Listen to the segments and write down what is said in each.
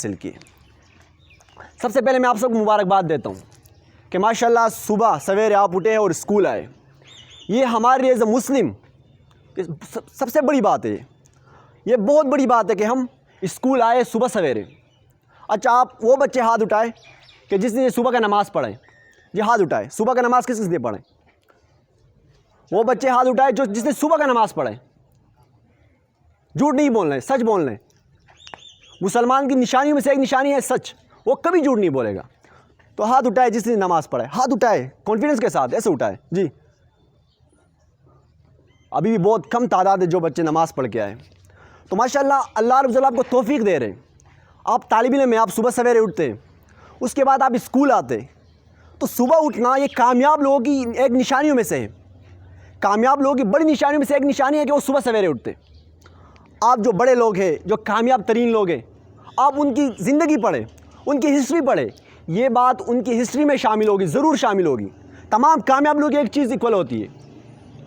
हासिल किए। सबसे पहले मैं आप सबको मुबारकबाद देता हूँ कि माशाल्लाह सुबह सवेरे आप उठे और स्कूल आए। ये हमारे लिए एज अ मुस्लिम सबसे बड़ी बात है। ये बहुत बड़ी बात है कि हम स्कूल आए सुबह सवेरे। अच्छा, आप वो बच्चे हाथ उठाए कि जिसने सुबह का नमाज़ पढ़े, ये हाथ उठाए। सुबह का नमाज़ किस किस ने पढ़े? वो बच्चे हाथ उठाए जो जिसने सुबह का नमाज़ पढ़े। झूठ नहीं बोल रहे, सच बोल रहे। मुसलमान की निशानियों में से एक निशानी है सच, वो कभी झूठ नहीं बोलेगा। तो हाथ उठाए जिसने नमाज़ पढ़े, हाथ उठाए कॉन्फिडेंस के साथ, ऐसे उठाए जी। अभी भी बहुत कम तादाद है जो बच्चे नमाज़ पढ़ के आए। तो माशाल्लाह अल्लाह रब्बुल आपको तौफीक दे रहे हैं। आप तालिब इल्म में, आप सुबह सवेरे उठते हैं, उसके बाद आप स्कूल आते। तो सुबह उठना ये कामयाब लोगों की एक निशानियों में से है। कामयाब लोगों की बड़ी निशानियों में से एक निशानी है कि वो सुबह सवेरे उठते। आप जो बड़े लोग हैं, जो कामयाब तरीन लोग हैं, आप उनकी ज़िंदगी पढ़ें, उनकी हिस्ट्री पढ़ें। ये बात उनकी हिस्ट्री में शामिल होगी, ज़रूर शामिल होगी। तमाम कामयाब लोग एक चीज़ इक्वल होती है,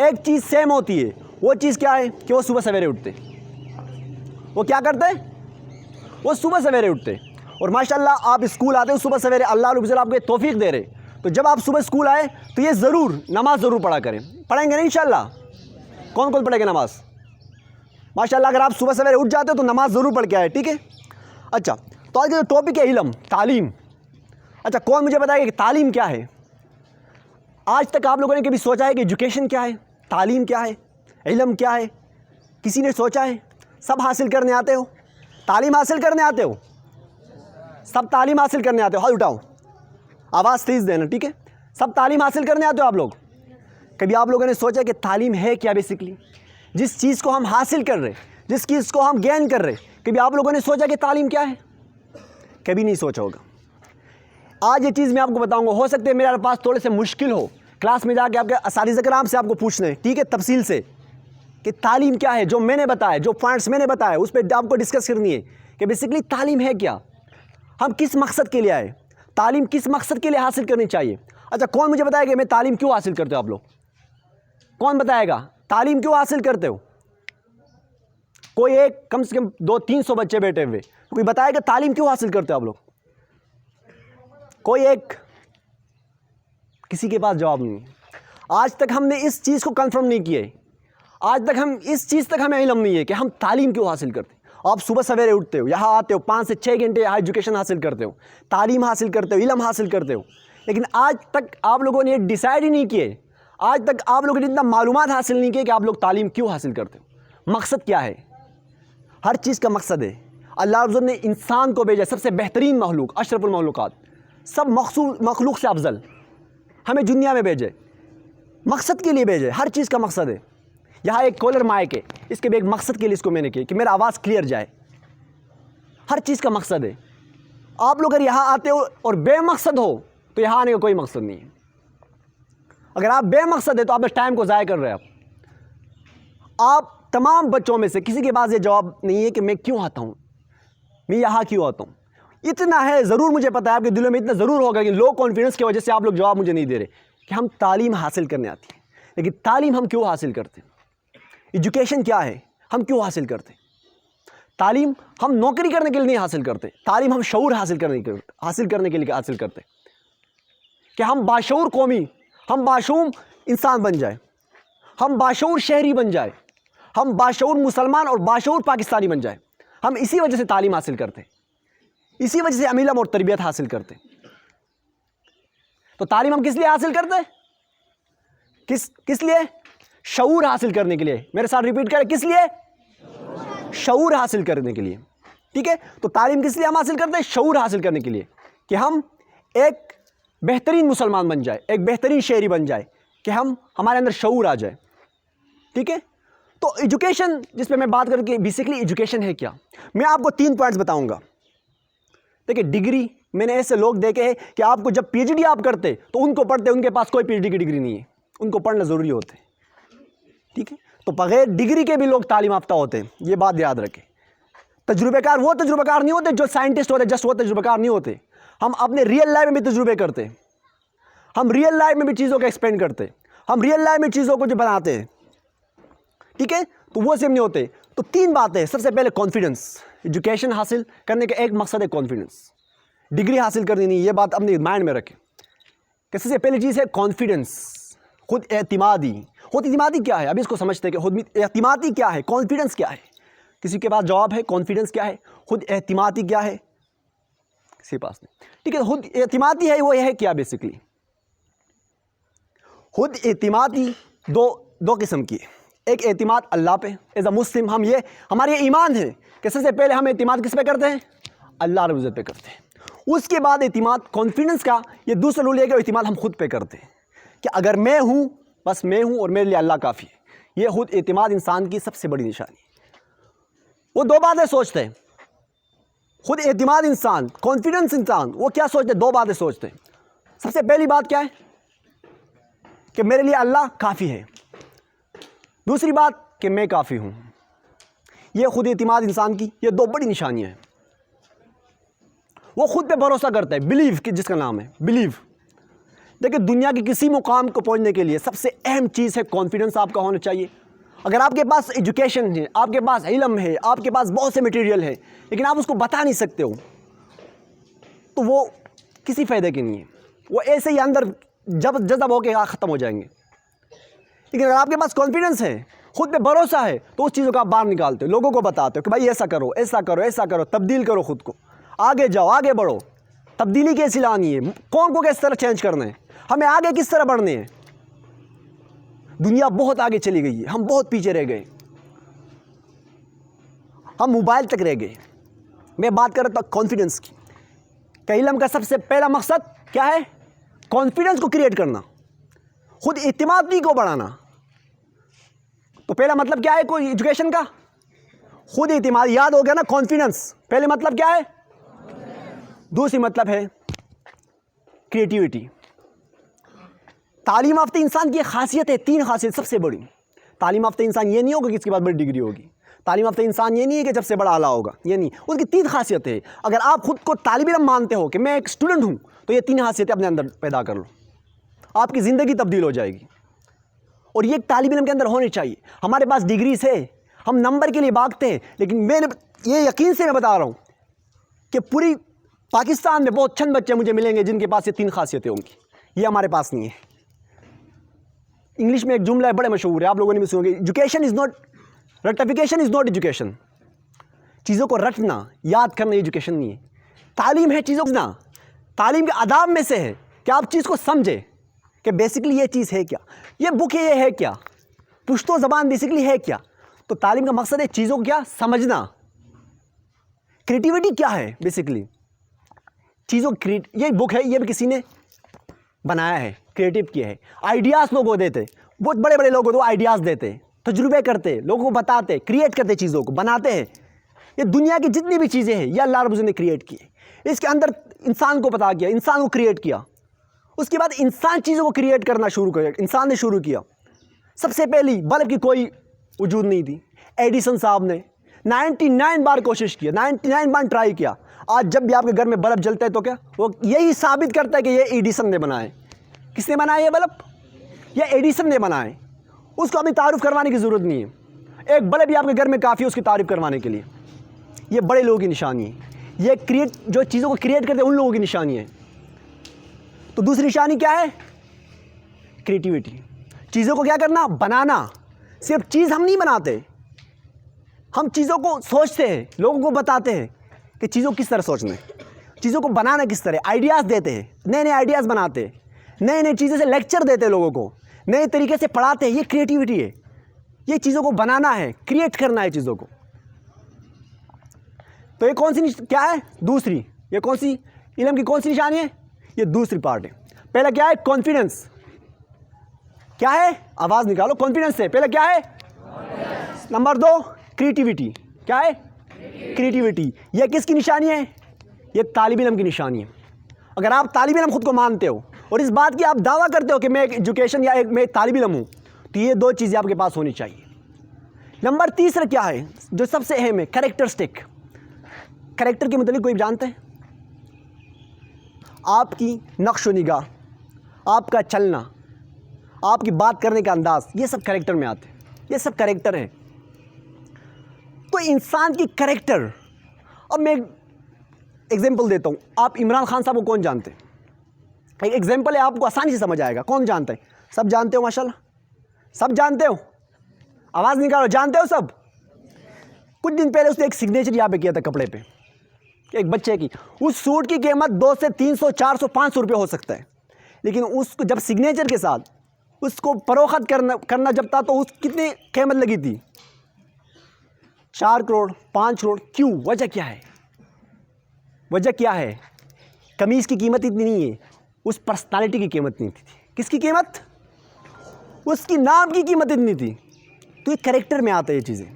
एक चीज़ सेम होती है। वो चीज़ क्या है कि वो सुबह सवेरे उठते। वो क्या करते? वो सुबह सवेरे उठते। और माशाल्लाह आप स्कूल आते हो सुबह सवेरे, अल्लाह रब्बुल आपको तौफीक दे रहे। तो जब आप सुबह स्कूल आए तो ये ज़रूर नमाज ज़रूर पढ़ा करें। पढ़ेंगे ना इंशाल्लाह? कौन कौन पढ़ेगा नमाज? माशाल्लाह अगर आप सुबह सवेरे उठ जाते हो तो नमाज ज़रूर पढ़ के आए, ठीक है। अच्छा, तो आज का जो टॉपिक है इल्म, तालीम। अच्छा, कौन मुझे बताएगा कि तालीम क्या है? आज तक आप लोगों ने कभी सोचा है कि एजुकेशन क्या है, तालीम क्या है, इल्म क्या है? किसी ने सोचा है? सब हासिल करने आते हो? तालीम हासिल करने आते हो? सब तालीम हासिल करने आते हो? हाथ उठाओ, आवाज़ तेज़ देना, ठीक है। सब तालीम हासिल करने आते हो आप लोग? कभी आप लोगों ने सोचा कि तालीम है क्या? बेसिकली जिस चीज़ को हम हासिल कर रहे, जिस चीज़ को हम गेन कर रहे, कभी आप लोगों ने सोचा कि तालीम क्या है? कभी नहीं सोचा होगा। आज ये चीज़ मैं आपको बताऊंगा। हो सकता है मेरे पास थोड़े से मुश्किल हो क्लास में जाके आपके असातिज़ा कराम से आपको पूछना है, ठीक है, तफसील से कि तालीम क्या है। जो मैंने बताया, जो पॉइंट्स मैंने बताया, उस पर आपको डिस्कस करनी है कि बेसिकली तालीम है क्या, हम किस मकसद के लिए आए, तालीम किस मकसद के लिए हासिल करनी चाहिए। अच्छा, कौन मुझे बताएगा कि मैं तालीम क्यों हासिल करते हो? आप लोग कौन बताएगा तालीम क्यों हासिल करते हो? कोई एक, कम से कम 200-300 बच्चे बैठे हुए, कोई बताएगा तालीम क्यों हासिल करते हो आप लोग? कोई एक, किसी के पास जवाब नहीं। आज तक हमने इस चीज़ को कंफर्म नहीं किया है। आज तक हम इस चीज़ तक हमें इल्म नहीं है कि हम तालीम क्यों हासिल करते हैं। आप सुबह सवेरे उठते हो, यहाँ आते हो, 5 से 6 घंटे यहाँ एजुकेशन हासिल करते हो, तालीम हासिल करते हो, इल्म हासिल करते हो, लेकिन आज तक आप लोगों ने डिसाइड ही नहीं किए, आज तक आप लोगों ने इतना मालूमात हासिल नहीं किए कि आप लोग तालीम क्यों हासिल करते हो। मकसद क्या है? हर चीज़ का मकसद है। अल्लाह रब्बुल ने इंसान को भेजा, सबसे बेहतरीन मखलूक, अशरफुल मखलूकात, सब मखलूक से अफजल हमें दुनिया में भेजे, मकसद के लिए भेजे। हर चीज़ का मकसद है। यहाँ एक कॉलर माइक है, इसके भी एक मकसद के लिए इसको मैंने किया कि मेरा आवाज़ क्लियर जाए। हर चीज़ का मकसद है। आप लोग अगर यहाँ आते हो और बेमकसद हो तो यहाँ आने का कोई मकसद नहीं है। अगर आप बेमकसद है तो आप इस टाइम को ज़ाया कर रहे हैं। आप तमाम बच्चों में से किसी के पास ये जवाब नहीं है कि मैं क्यों आता हूँ, मैं यहाँ क्यों आता हूँ। इतना है ज़रूर, मुझे पता है आपके दिलों में इतना ज़रूर होगा कि लो कॉन्फिडेंस की वजह से आप लोग जवाब मुझे नहीं दे रहे कि हम तालीम हासिल करने आती है, लेकिन तालीम हम क्यों हासिल करते हैं? एजुकेशन क्या है, हम क्यों हासिल करते हैं? तालीम हम नौकरी करने के लिए नहीं हासिल करते, तालीम हम शऊर हासिल करने के लिए हासिल करते कि हम बाशऊर कौमी, हम बाशऊर इंसान बन जाए, हम बाशऊर शहरी बन जाए, हम बाशऊर मुसलमान और बाशऊर पाकिस्तानी बन जाए। हम इसी वजह से तालीम हासिल करते, इसी वजह से इल्म और तरबियत हासिल करते। तो तालीम हम किस लिए हासिल करते हैं? किस लिए? शऊर हासिल करने के लिए। मेरे साथ रिपीट करें, किस लिए? शऊर हासिल करने के लिए, ठीक है। तो तालीम किस लिए हम हासिल करते हैं? शऊर हासिल करने के लिए, कि हम एक बेहतरीन मुसलमान बन जाए, एक बेहतरीन शहरी बन जाए, कि हमारे अंदर शऊर आ जाए, ठीक है। तो एजुकेशन जिस पे मैं बात करके, बेसिकली एजुकेशन है क्या, मैं आपको 3 पॉइंट्स बताऊंगा। देखिए, डिग्री मैंने ऐसे लोग देखे हैं कि आपको जब पीएचडी आप करते तो उनको पढ़ते, उनके पास कोई पीएचडी की डिग्री नहीं है, उनको पढ़ना ज़रूरी होते, ठीक है। तो बगैर डिग्री के भी लोग तालीम याफ्ता होते हैं, ये बात याद रखें। तजुर्बेकार वो तजुर्बेकार नहीं होते जो साइंटिस्ट होते, जस्ट वो तजुर्बेकार नहीं होते। हम अपने रियल लाइफ में भी तजुर्बे करते, हम रियल लाइफ में भी चीज़ों को एक्सपेंड करते, हम रियल लाइफ में चीज़ों को जो बनाते हैं, ठीक है। तो वो सेम नहीं होते। तो 3 बातें। सबसे पहले कॉन्फिडेंस। एजुकेशन हासिल करने का एक मकसद है कॉन्फिडेंस, डिग्री हासिल करनी नहीं, ये बात अपने माइंड में रखें कि सबसे पहली चीज़ है कॉन्फिडेंस, खुद एतमादी। खुद एतमादी क्या है, अभी इसको समझते हैं कि खुद एतमादी क्या है, कॉन्फिडेंस क्या है। किसी के पास जवाब है कॉन्फिडेंस क्या है, खुद एतमादी क्या है, किसी के पास नहीं। ठीक है, खुद एतमादी है वो है क्या बेसिकली। खुद एतमादी दो किस्म की है। एक एतमाद अल्लाह पे, एज अ मुस्लिम हम ये हमारे ये ईमान है कि सबसे पहले हम एतमाद किस पे करते हैं, अल्लाह रब्बुल इज़्ज़त पे करते हैं। उसके बाद एतमाद कॉन्फिडेंस का ये दूसरा रूल है कि एतमाद हम खुद पे करते हैं कि अगर मैं हूँ, बस मैं हूँ और मेरे लिए अल्लाह काफ़ी है। ये खुद एतमाद इंसान की सबसे बड़ी निशानी है। वो 2 बातें सोचते हैं, खुद एतमाद इंसान, कॉन्फिडेंस इंसान, वो क्या सोचते हैं, 2 बातें सोचते हैं। सबसे पहली बात क्या है कि मेरे लिए अल्लाह काफ़ी है, दूसरी बात कि मैं काफ़ी हूँ। ये खुद एतमाद इंसान की ये 2 बड़ी निशानियाँ हैं। वो खुद पे भरोसा करता है, बिलीव कि जिसका नाम है बिलीव। देखिए, दुनिया के किसी मुकाम को पहुंचने के लिए सबसे अहम चीज़ है कॉन्फिडेंस आपका होना चाहिए। अगर आपके पास एजुकेशन है, आपके पास इल्म है, आपके पास बहुत से मटेरियल है, लेकिन आप उसको बता नहीं सकते हो, तो वो किसी फ़ायदे के नहीं है। वो ऐसे ही अंदर जज़ब होकर ख़त्म हो जाएंगे। लेकिन अगर आपके पास कॉन्फिडेंस है, खुद पे भरोसा है, तो उस चीज़ों को आप बाहर निकालते हो, लोगों को बताते हो कि भाई ऐसा करो, ऐसा करो, ऐसा करो, तब्दील करो खुद को, आगे जाओ, आगे बढ़ो। तब्दीली कैसी लानी है, कौन को किस तरह चेंज करना है, हमें आगे किस तरह बढ़ने हैं। दुनिया बहुत आगे चली गई है, हम बहुत पीछे रह गए, हम मोबाइल तक रह गए। मैं बात कर रहा था कॉन्फिडेंस की। इल्म का सबसे पहला मकसद क्या है, कॉन्फिडेंस को क्रिएट करना, खुद एतमादी को बढ़ाना। तो पहला मतलब क्या है कोई एजुकेशन का, खुद एतमाद। याद हो गया ना, कॉन्फिडेंस पहले मतलब क्या है। दूसरी मतलब है क्रिएटिविटी। तालीम याफ्ता इंसान की खासियत है, 3 खासियत सबसे बड़ी। तालीम याफ्ता इंसान ये नहीं होगा कि इसके बाद बड़ी डिग्री होगी। तालीम याफ्ता इंसान ये नहीं है कि जब से बड़ा आला होगा, ये नहीं। उसकी 3 खासियत है। अगर आप खुद को तालिब इल्म मानते हो कि मैं एक स्टूडेंट हूँ, तो ये 3 खासियतें अपने अंदर पैदा कर लो, आपकी ज़िंदगी तब्दील हो जाएगी। और ये तालिब इल्म के अंदर होनी चाहिए। हमारे पास डिग्रीज है, हम नंबर के लिए भागते हैं, लेकिन मैंने ये यकीन से मैं बता रहा हूँ कि पूरी पाकिस्तान में बहुत चंद बच्चे मुझे मिलेंगे जिनके पास ये 3 खासियतें होंगी। ये हमारे पास नहीं है। इंग्लिश में एक जुमला है, बड़े मशहूर है, आप लोगों ने भी सुनोगे, education is not, ratification is not education. चीज़ों को रटना, याद करना एजुकेशन नहीं है। तालीम है चीज़ों को ना, तालीम के आदाब में से है कि आप चीज़ को समझें कि बेसिकली ये चीज़ है क्या, ये बुक है, ये है क्या, पुश्तो ज़बान बेसिकली है क्या। तो तालीम का मकसद है चीज़ों को क्या समझना। क्रिएटिविटी क्या है बेसिकली, चीज़ों क्रिएट, ये बुक है, ये भी किसी ने बनाया है, क्रिएटिव किया है। आइडियाज़ लोगों को देते, बहुत बड़े बड़े लोग होते वो आइडियाज़ देते, तजुर्बे करते, लोगों को बताते, क्रिएट करते, चीज़ों को बनाते हैं। ये दुनिया की जितनी भी चीज़ें हैं ये अल्लाह रब्बुल इज़्ज़त ने क्रिएट की है। इसके अंदर इंसान को पता किया, इंसान को क्रिएट किया। उसके बाद इंसान चीज़ों को क्रिएट करना शुरू किया, इंसान ने शुरू किया। सबसे पहली बल्ब की कोई वजूद नहीं थी, एडिसन साहब ने 99 बार कोशिश किया, 99 बार ट्राई किया। आज जब भी आपके घर में बल्ब जलता है तो क्या वो यही साबित करता है कि ये एडिसन ने बनाए। किसने बनाया ये बल्ब, ये एडिसन ने बनाए। उसको अभी तारुफ करवाने की ज़रूरत नहीं है। एक बल्ब भी आपके घर में काफ़ी है उसकी तारीफ करवाने के लिए। ये बड़े लोगों की निशानी है, ये क्रिएट, जो चीज़ों को क्रिएट करते हैं उन लोगों की निशानी है। तो दूसरी निशानी क्या है, क्रिएटिविटी। चीज़ों को क्या करना, बनाना। सिर्फ चीज़ हम नहीं बनाते, हम चीज़ों को सोचते हैं, लोगों को बताते हैं कि चीज़ों को किस तरह सोचना है, चीज़ों को बनाना किस तरह, आइडियाज़ देते हैं, नए नए आइडियाज़ बनाते हैं, नए नए चीज़ों से लेक्चर देते हैं, लोगों को नए तरीके से पढ़ाते हैं। ये क्रिएटिविटी है, ये चीज़ों को बनाना है, क्रिएट करना है चीज़ों को। तो ये कौन सी क्या है, दूसरी, ये कौन सी इल्म की कौन सी निशानी है, ये दूसरी पार्ट है। पहला क्या है, कॉन्फिडेंस। क्या है, आवाज़ निकालो, कॉन्फिडेंस से पहले क्या है, नंबर 2 क्रिएटिविटी। क्या है, क्रिएटिविटी। ये किसकी निशानी है, ये तालिब इल्म की निशानी है। अगर आप तालिब इल्म खुद को मानते हो और इस बात की आप दावा करते हो कि मैं एक एजुकेशन या मैं तालिब इल्म हूँ, तो ये 2 चीज़ें आपके पास होनी चाहिए। नंबर 3 क्या है जो सबसे अहम है, कैरेक्टरिस्टिक। कैरेक्टर के मतलब कोई जानते हैं, आपकी नक्श व निगाह, आपका चलना, आपकी बात करने का अंदाज़, ये सब कैरेक्टर में आते हैं, ये सब कैरेक्टर हैं। तो इंसान की कैरेक्टर, अब मैं एग्जांपल देता हूँ। आप इमरान खान साहब को कौन जानते हैं? एक एग्जांपल है, आपको आसानी से समझ आएगा। कौन जानते हैं? सब जानते हो माशाल्लाह, सब जानते हो, आवाज़ निकालो, जानते हो सब। कुछ दिन पहले उसने एक सिग्नेचर यहाँ पे किया था कपड़े पे, एक बच्चे की। उस सूट की कीमत 200 से 300, 400, 500 रुपये हो सकता है, लेकिन उसको जब सिग्नेचर के साथ उसको फरोख्त करना जब था तो उस कितनी कीमत लगी थी? 4 करोड़, 5 करोड़। क्यों? वजह क्या है? वजह क्या है? कमीज़ की कीमत इतनी नहीं है, उस पर्सनालिटी की कीमत नहीं थी। किसकी कीमत? उसकी नाम की कीमत इतनी थी। तो ये कैरेक्टर में आते हैं ये चीज़ें,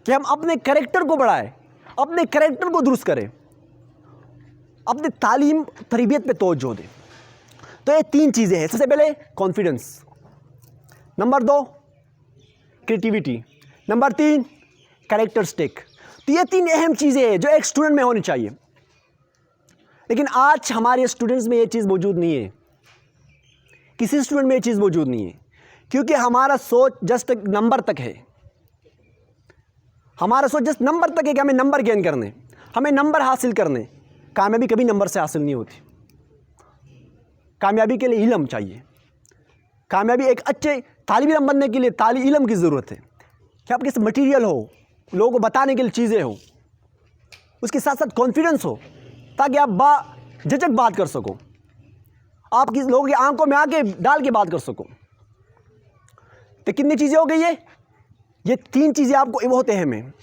कि हम अपने कैरेक्टर को बढ़ाएं, अपने कैरेक्टर को दुरुस्त करें, अपने तालीम तरबियत पे तवज्जो दें। तो ये 3 चीज़ें हैं। सबसे पहले confidence, number 2 creativity, number 3 characteristic. तो ये 3 अहम चीज़ें हैं जो एक स्टूडेंट में होनी चाहिए, लेकिन आज हमारे स्टूडेंट्स में ये चीज़ मौजूद नहीं है। किसी स्टूडेंट में ये चीज़ मौजूद नहीं है, क्योंकि हमारा सोच जस्ट नंबर तक है। हमारा सोच जस्ट नंबर तक है कि हमें नंबर गेन करने, हमें नंबर हासिल करने। कामयाबी कभी नंबर से हासिल नहीं होती। कामयाबी के लिए इल्म चाहिए। कामयाबी एक अच्छे तालिब इल्म बनने के लिए इल्म की ज़रूरत है, कि आपके पास मटीरियल हो, लोगों को बताने के लिए चीज़ें हो, उसके साथ साथ कॉन्फिडेंस हो, ताकि आप झिझक बात कर सको, आप किस लोगों की आंखों में आके डाल के बात कर सको। तो कितनी चीज़ें हो गई है? ये 3 चीज़ें आपको बहुत अहम है।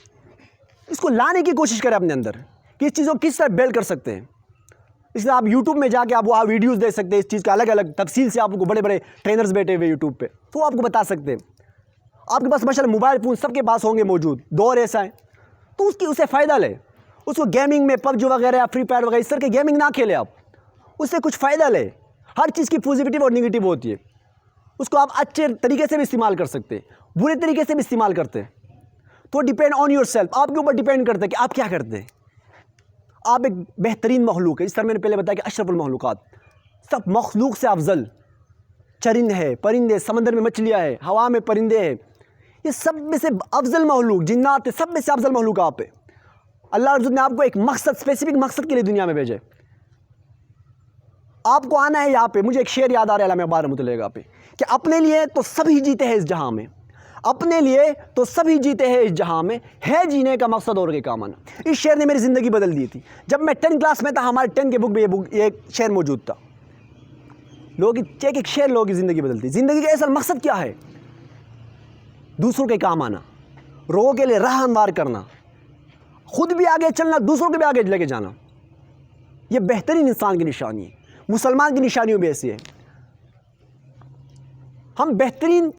इसको लाने की कोशिश करें अपने अंदर, कि इस चीज़ को किस तरह बिल्ड कर सकते हैं। इसलिए आप YouTube में जाके आप वो वीडियोज़ देख सकते हैं इस चीज़ का, अलग अलग तफसील से। आपको बड़े बड़े ट्रेनर्स बैठे हुए YouTube पे, तो आपको बता सकते हैं। आपके पास माशाल्लाह मोबाइल फ़ोन सबके पास होंगे मौजूद, दौर ऐसा है, तो उससे फ़ायदा ले। उसको गेमिंग में PUBG वगैरह या फ्री फायर वगैरह इस तरह के गेमिंग ना खेले आप, उससे कुछ फ़ायदा ले। हर चीज़ की पॉजिटिव और नेगेटिव होती है, उसको आप अच्छे तरीके से भी इस्तेमाल कर सकते हैं, बुरे तरीके से भी इस्तेमाल करते हैं। तो डिपेंड ऑन योर सेल्फ, आपके ऊपर डिपेंड करता है कि आप क्या करते हैं। आप एक बेहतरीन मखलूक है। इस तरह मैंने पहले बताया कि अशरफुल मखलूक़ात, सब मखलूक से अफजल चरिंद है, परिंदे, समंदर में मछलियाँ है, हवा में परिंदे हैं, ये सब में से अफजल मखलूक जिन्नात है, सब में से अफजल मखलूक आप है। अल्लाह ने आपको एक मकसद, स्पेसिफिक मकसद के लिए दुनिया में भेजे। आपको आना है यहाँ पे। मुझे एक शेर याद आ रहा है अल्लामा रहमतुल्लाह पे, कि अपने लिए तो सभी जीते हैं इस जहां में, अपने लिए तो सभी जीते हैं इस जहां में, है जीने का मकसद और के काम आना। इस शेर ने मेरी ज़िंदगी बदल दी थी। जब मैं 10 क्लास में था, हमारे 10 के बुक में ये शेर मौजूद था। एक शेर लोगों की ज़िंदगी बदलती। ज़िंदगी का असल मकसद क्या है? दूसरों के काम आना, लोगों के लिए राह हमवार करना, खुद भी आगे चलना, दूसरों को भी आगे लेके जाना। ये बेहतरीन इंसान की निशानी है। मुसलमान की निशानियों में ऐसी है। हम बेहतरीन